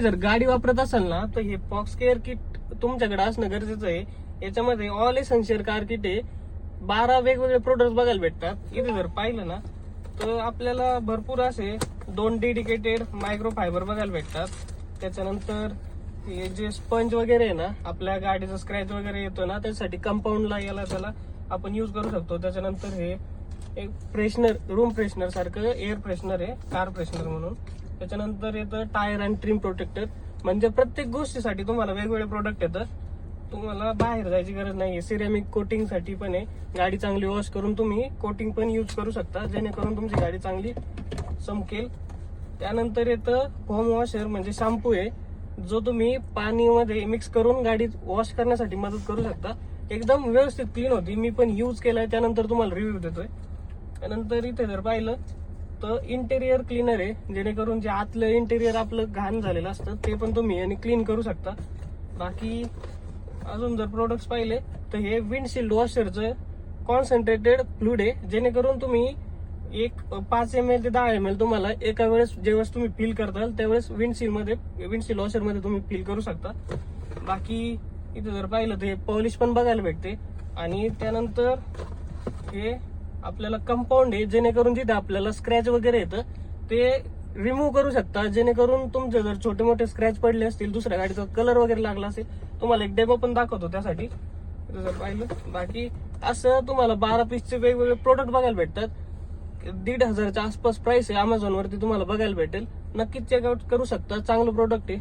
जर गाडी वापरत असाल ना तर हे पॉक्स केअर किट तुमच्याकडे असणं गरजेचं आहे. याच्यामध्ये ऑल एसेन्शियल कार किट आहे. 12 वेगवेगळे प्रोडक्ट बघायला भेटतात. इथे जर पाहिलं ना तर आपल्याला भरपूर असे 2 डेडिकेटेड मायक्रो फायबर बघायला भेटतात. त्याच्यानंतर हे जे स्पंज वगैरे आहे ना, आपल्या गाडीचा स्क्रॅच वगैरे येतो ना त्यासाठी कंपाऊंडला याला त्याला आपण यूज करू शकतो. त्याच्यानंतर हे एक फ्रेशनर, रूम फ्रेशनर सारखं एअर फ्रेशनर आहे, कार फ्रेशनर म्हणून. त्याच्यानंतर येतं टायर अँड ट्रिम प्रोटेक्टर. म्हणजे प्रत्येक गोष्टीसाठी तुम्हाला वेगवेगळे प्रोडक्ट येतं. तुम्हाला बाहेर जायची गरज नाही. सिरेमिक कोटिंग साठी पण आहे. गाडी चांगली वॉश करून तुम्ही कोटिंग पण यूज करू शकता, जेणेकरून तुमची गाडी चांगली चमकेल. त्यानंतर येतं होम वॉशर, म्हणजे शॅम्पू आहे जो तुम्ही पाणीमध्ये मिक्स करून गाडी वॉश करण्यासाठी मदत करू शकता. एकदम व्यवस्थित क्लीन होती. मी पण यूज केलाय, त्यानंतर तुम्हाला रिव्ह्यू देतोय. त्यानंतर इथे जर पाहिलं तर इंटेरियर क्लीनर आहे, जेणेकरून जे आतलं इंटेरियर आपलं घाण झालेलं असतं ते पण तुम्ही आणि क्लीन करू शकता. बाकी अजून जर प्रोडक्ट्स पाहिले तर हे विंडशील्ड वॉशरचं कॉन्सन्ट्रेटेड फ्लुइड आहे, जेणेकरून तुम्ही एक 5 ml ते 10 ml तुम्हाला एका वेळेस जेव्हा तुम्ही फिल करताल त्यावेळेस विंडशील्ड वॉशर मध्ये तुम्ही फिल करू शकता. बाकी इथे जर पाहिलं तर हे पॉलिश पण बघायला भेटते. आणि त्यानंतर हे आपल्याला कंपाऊंड आहे, जेणेकरून जिथे आपल्याला स्क्रॅच वगैरे येतं ते रिमूव्ह करू शकता, जेणेकरून तुमचे जर छोटे मोठे स्क्रॅच पडले असतील, दुसऱ्या गाडीचा कलर वगैरे लागला असेल, तुम्हाला एक डेमो पण दाखवतो त्यासाठी जर पाहिलं. बाकी असं तुम्हाला 12 पीसचे वेगवेगळे प्रोडक्ट बघायला भेटतात. 1,500च्या आसपास प्राइस आहे. अमेझॉन वरती तुम्हाला बघायला भेटेल. नक्कीच चेकआउट करू शकता. चांगलं प्रोडक्ट आहे.